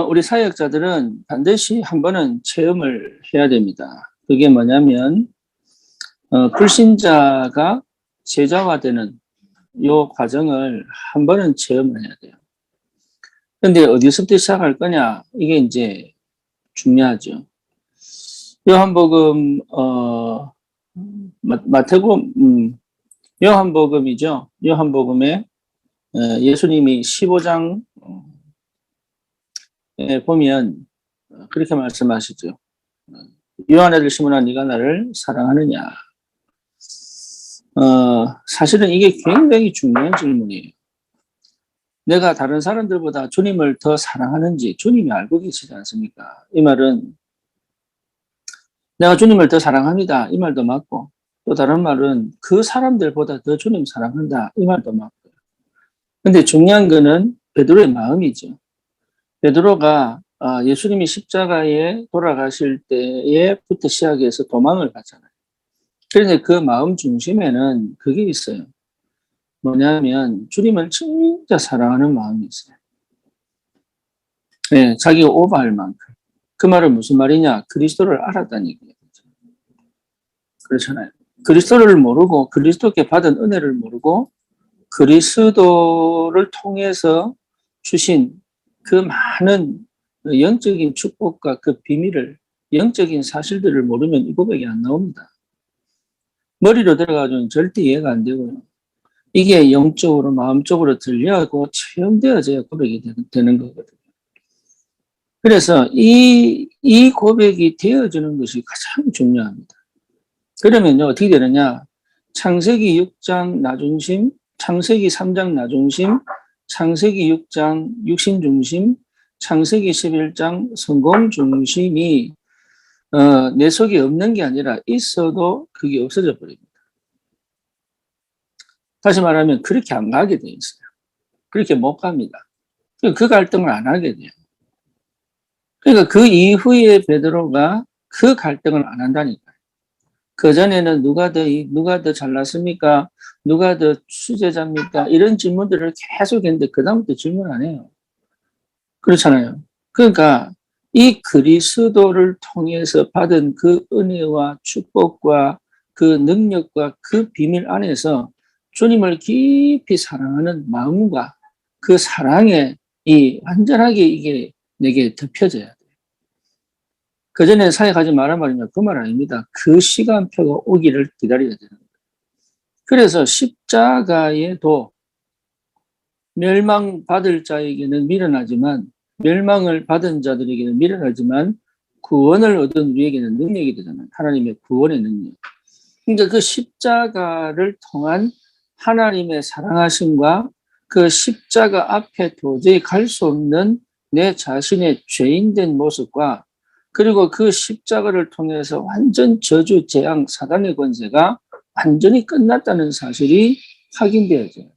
우리 사역자들은 반드시 한 번은 체험을 해야 됩니다. 그게 뭐냐면, 불신자가 제자가 되는 요 과정을 한 번은 체험을 해야 돼요. 근데 어디서부터 시작할 거냐? 이게 이제 중요하죠. 요한복음, 마태복음, 요한복음이죠. 요한복음에 예수님이 15장 보면 그렇게 말씀하시죠. 요한아들 시몬아 네가 나를 사랑하느냐. 사실은 이게 굉장히 중요한 질문이에요. 내가 다른 사람들보다 주님을 더 사랑하는지 주님이 알고 계시지 않습니까? 이 말은 내가 주님을 더 사랑합니다. 이 말도 맞고, 또 다른 말은 그 사람들보다 더 주님 사랑한다. 이 말도 맞고요. 근데 중요한 거는 베드로의 마음이죠. 베드로가 예수님이 십자가에 돌아가실 때에부터 시작해서 도망을 갔잖아요. 그런데 그 마음 중심에는 그게 있어요. 뭐냐면 주님을 진짜 사랑하는 마음이 있어요. 네, 자기가 오버할 만큼. 그 말은 무슨 말이냐? 그리스도를 알았다는 얘기예요. 그렇잖아요. 그리스도를 모르고 그리스도께 받은 은혜를 모르고 그리스도를 통해서 주신 그 많은 영적인 축복과 그 비밀을, 영적인 사실들을 모르면 이 고백이 안 나옵니다. 머리로 들어가서는 절대 이해가 안 되고요. 이게 영적으로 마음적으로 들려하고 체험되어져야 고백이 되는 거거든요. 그래서 이 고백이 되어지는 것이 가장 중요합니다. 그러면요 어떻게 되느냐, 창세기 6장 나중심, 창세기 3장 나중심, 창세기 6장 육신중심, 창세기 11장 성공중심이 내 속에 없는 게 아니라 있어도 그게 없어져 버립니다. 다시 말하면 그렇게 안 가게 돼 있어요. 그렇게 못 갑니다. 그 갈등을 안 하게 돼요. 그러니까 그 이후에 베드로가 그 갈등을 안 한다니까요. 그전에는 누가 더 잘났습니까? 누가 더 수제자입니까? 이런 질문들을 계속 했는데 그다음부터 질문 안 해요. 그렇잖아요. 그러니까 이 그리스도를 통해서 받은 그 은혜와 축복과 그 능력과 그 비밀 안에서 주님을 깊이 사랑하는 마음과 그 사랑에 이 완전하게 이게 내게 덮여져야 돼요. 그전에 사역하지 말란 말이냐? 그 말 아닙니다. 그 시간표가 오기를 기다려야 되는 거예요. 그래서 십자가에도 멸망받을 자에게는 미련하지만, 멸망을 받은 자들에게는 미련하지만 구원을 얻은 우리에게는 능력이 되잖아요. 하나님의 구원의 능력. 그러니까 그 십자가를 통한 하나님의 사랑하심과 그 십자가 앞에 도저히 갈 수 없는 내 자신의 죄인된 모습과, 그리고 그 십자가를 통해서 완전 저주, 재앙, 사단의 권세가 완전히 끝났다는 사실이 확인되어져요.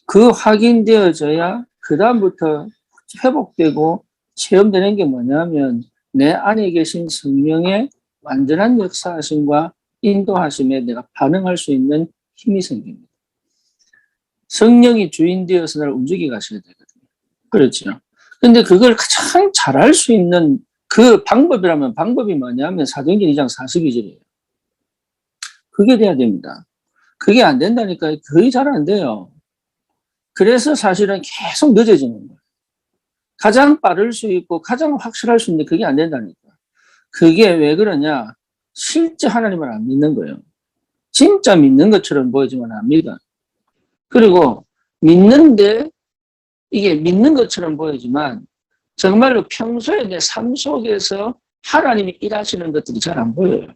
그 확인되어져야 그 다음부터 회복되고 체험되는 게 뭐냐면 내 안에 계신 성령의 완전한 역사하심과 인도하심에 내가 반응할 수 있는 힘이 생깁니다. 성령이 주인 되어서 나를 움직이게 하셔야 되거든요. 그렇죠. 근데 그걸 가장 잘할 수 있는 그 방법이라면, 방법이 뭐냐면 사도행전 2장 42절이에요. 그게 돼야 됩니다. 그게 안 된다니까 거의 잘 안 돼요. 그래서 사실은 계속 늦어지는 거예요. 가장 빠를 수 있고 가장 확실할 수 있는데 그게 안 된다니까. 그게 왜 그러냐? 실제 하나님을 안 믿는 거예요. 진짜 믿는 것처럼 보이지만 안 믿어. 그리고 믿는데 이게 믿는 것처럼 보이지만 정말로 평소에 내 삶 속에서 하나님이 일하시는 것들이 잘 안 보여요.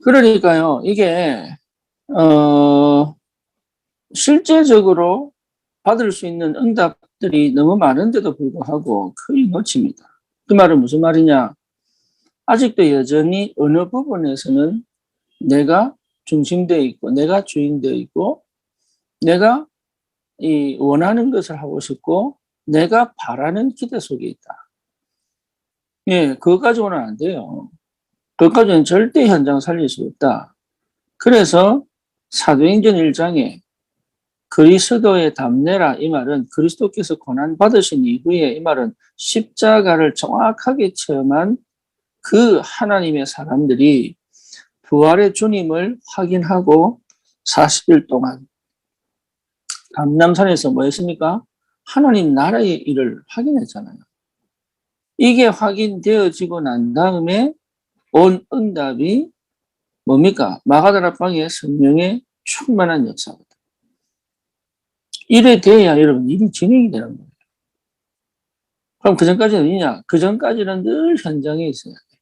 그러니까요, 이게, 실제적으로 받을 수 있는 응답들이 너무 많은데도 불구하고 거의 놓칩니다. 그 말은 무슨 말이냐? 아직도 여전히 어느 부분에서는 내가 중심되어 있고, 내가 주인되어 있고, 내가 이 원하는 것을 하고 싶고, 내가 바라는 기대 속에 있다. 예, 그거 가지고는 안 돼요. 그거 가지고는 절대 현장 살릴 수 없다. 그래서 사도행전 1장에 그리스도의 담내라 이 말은 그리스도께서 고난 받으신 이후에 이 말은 십자가를 정확하게 체험한 그 하나님의 사람들이 부활의 주님을 확인하고 40일 동안 감람산에서 뭐 했습니까? 하나님 나라의 일을 확인했잖아요. 이게 확인되어지고 난 다음에 온 응답이 뭡니까? 마가다락방의 성령의 충만한 역사거든. 이래 돼야 여러분 일이 진행이 되는 거예요. 그럼 그 전까지는 어디냐? 그 전까지는 늘 현장에 있어야 돼.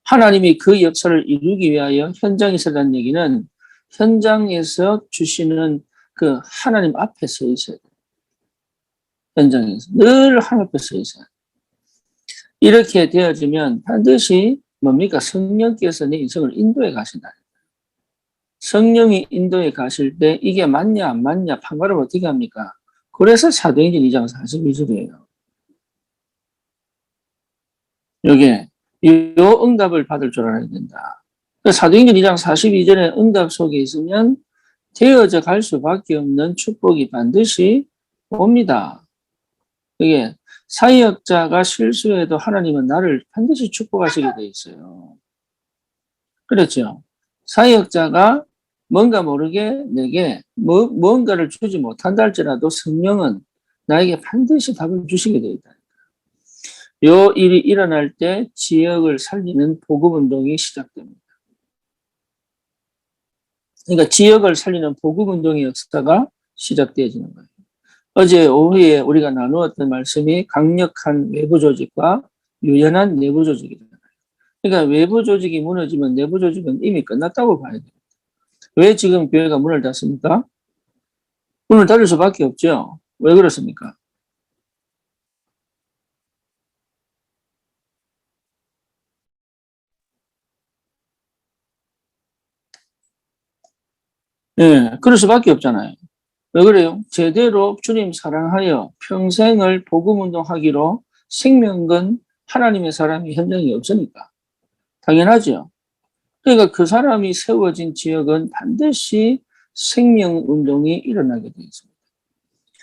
하나님이 그 역사를 이루기 위하여 현장에 있어라는 얘기는 현장에서 주시는 그 하나님 앞에 서 있어야 돼. 현장에서. 늘 하나님 앞에 서 있어야 돼. 이렇게 되어지면 반드시 뭡니까? 성령께서 내 인생을 인도해 가신다. 성령이 인도해 가실 때 이게 맞냐 안 맞냐 판가름 어떻게 합니까? 그래서 사도행전 2장 42절이에요. 여기에 요 응답을 받을 줄 알아야 된다. 사도행전 2장 42절의 응답 속에 있으면 되어져 갈 수밖에 없는 축복이 반드시 옵니다. 이게 사역자가 실수해도 하나님은 나를 반드시 축복하시게 돼 있어요. 그렇죠? 사역자가 뭔가 모르게 내게 뭔가를 주지 못한다 할지라도 성령은 나에게 반드시 답을 주시게 돼 있다. 요 일이 일어날 때 지역을 살리는 복음운동이 시작됩니다. 그러니까 지역을 살리는 복음운동의 역사가 시작되어지는 거예요. 어제 오후에 우리가 나누었던 말씀이 강력한 외부 조직과 유연한 내부 조직이잖아요. 그러니까 외부 조직이 무너지면 내부 조직은 이미 끝났다고 봐야 돼요. 왜 지금 교회가 문을 닫습니까? 문을 닫을 수밖에 없죠. 왜 그렇습니까? 예, 그럴 수밖에 없잖아요. 왜 그래요? 제대로 주님 사랑하여 평생을 복음운동하기로 생명건 하나님의 사람이 현장에 없으니까. 당연하죠. 그러니까 그 사람이 세워진 지역은 반드시 생명운동이 일어나게 되어 있습니다.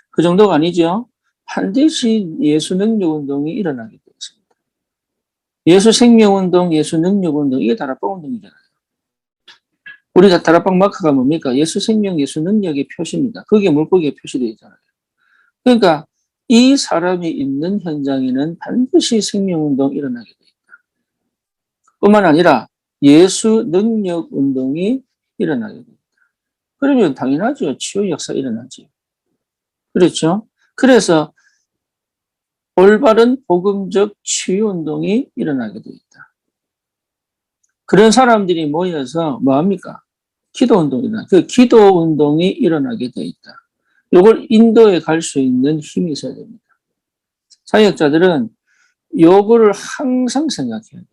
그 정도가 아니죠. 반드시 예수 능력운동이 일어나게 되어 있습니다. 예수 생명운동, 예수 능력운동, 이게 다락방운동이잖아요. 우리가 다락방 마크가 뭡니까? 예수 생명, 예수 능력의 표시입니다. 그게 물고기에 표시되어 있잖아요. 그러니까 이 사람이 있는 현장에는 반드시 생명운동이 일어나게 되어 있다. 뿐만 아니라 예수 능력운동이 일어나게 됩니다. 그러면 당연하죠. 치유 역사 일어나죠. 그렇죠? 그래서 올바른 복음적 치유운동이 일어나게 되어 있다. 그런 사람들이 모여서 뭐합니까? 기도운동이다. 그 기도운동이 일어나게 되어 있다. 이걸 인도에 갈 수 있는 힘이 있어야 됩니다. 사역자들은 요거를 항상 생각해야 돼요.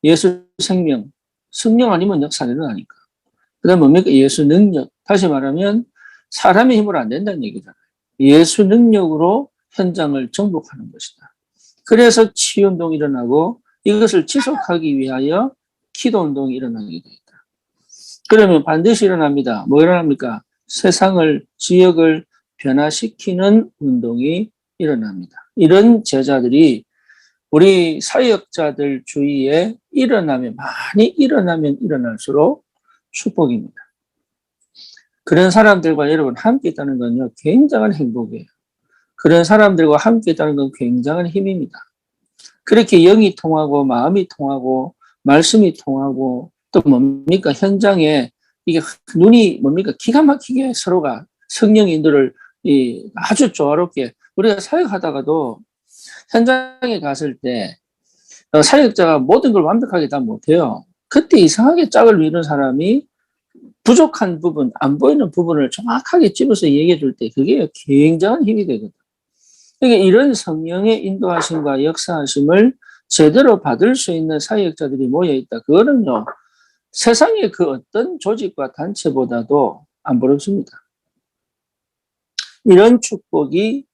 예수 생명, 성령 아니면 역사는 일어나니까. 그 다음 뭡니까? 예수 능력. 다시 말하면 사람의 힘으로 안 된다는 얘기잖아요. 예수 능력으로 현장을 정복하는 것이다. 그래서 치유운동이 일어나고 이것을 지속하기 위하여 기도운동이 일어나게 됩니다. 그러면 반드시 일어납니다. 뭐 일어납니까? 세상을, 지역을 변화시키는 운동이 일어납니다. 이런 제자들이 우리 사역자들 주위에 많이 일어나면 일어날수록 축복입니다. 그런 사람들과 여러분 함께 있다는 건요, 굉장한 행복이에요. 그런 사람들과 함께 있다는 건 굉장한 힘입니다. 그렇게 영이 통하고 마음이 통하고 말씀이 통하고 또 뭡니까? 현장에 이게 눈이 뭡니까? 기가 막히게 서로가 성령 인도를 아주 조화롭게 우리가 사역하다가도 현장에 갔을 때 사역자가 모든 걸 완벽하게 다 못해요. 그때 이상하게 짝을 이룬 사람이 부족한 부분, 안 보이는 부분을 정확하게 집어서 얘기해 줄 때 그게 굉장한 힘이 되거든. 그러니까 이런 성령의 인도하심과 역사하심을 제대로 받을 수 있는 사역자들이 모여 있다. 그거는요, 세상의 그 어떤 조직과 단체보다도 안 부럽습니다. 이런 축복이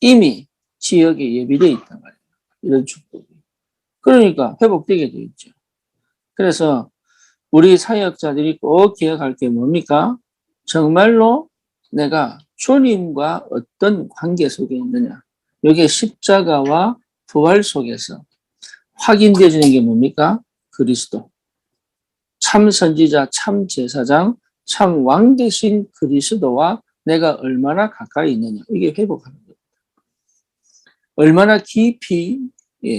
이미 지역에 예비되어 있단 말이에요. 이런 축복이. 그러니까 회복되게 되어 있죠. 그래서 우리 사역자들이 꼭 기억할 게 뭡니까? 정말로 내가 주님과 어떤 관계 속에 있느냐. 이게 십자가와 부활 속에서 확인되어지는 게 뭡니까? 그리스도. 참 선지자, 참 제사장, 참 왕 대신 그리스도와 내가 얼마나 가까이 있느냐. 이게 회복하는 거예요. 얼마나 깊이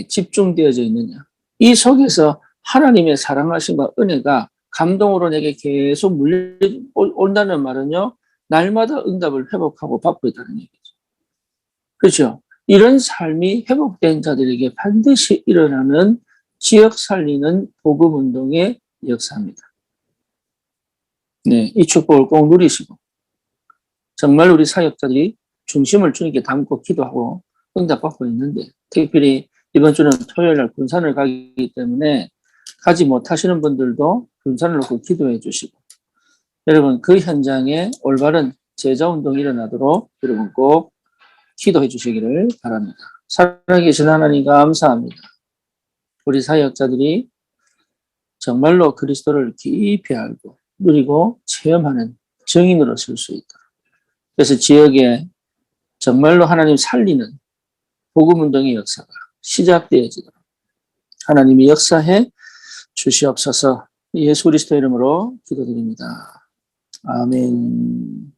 집중되어져 있느냐. 이 속에서 하나님의 사랑하심과 은혜가 감동으로 내게 계속 물려온다는 말은요. 날마다 응답을 회복하고 받고 있다는 얘기죠. 그렇죠? 이런 삶이 회복된 자들에게 반드시 일어나는 지역 살리는 복음운동의 역사입니다. 네, 이 축복을 꼭 누리시고 정말 우리 사역자들이 중심을 주님께 담고 기도하고 응답받고 있는데 특별히 이번 주는 토요일 날 군산을 가기 때문에 가지 못하시는 분들도 군산을 놓고 기도해 주시고 여러분 그 현장에 올바른 제자운동이 일어나도록 여러분 꼭 기도해 주시기를 바랍니다. 살아계신 하나님 감사합니다. 우리 사역자들이 정말로 그리스도를 깊이 알고 누리고 체험하는 증인으로 설 수 있도록 그래서 지역에 정말로 하나님 살리는 복음운동의 역사가 시작되어지도록 하나님이 역사해 주시옵소서. 예수 그리스도 이름으로 기도드립니다. 아멘.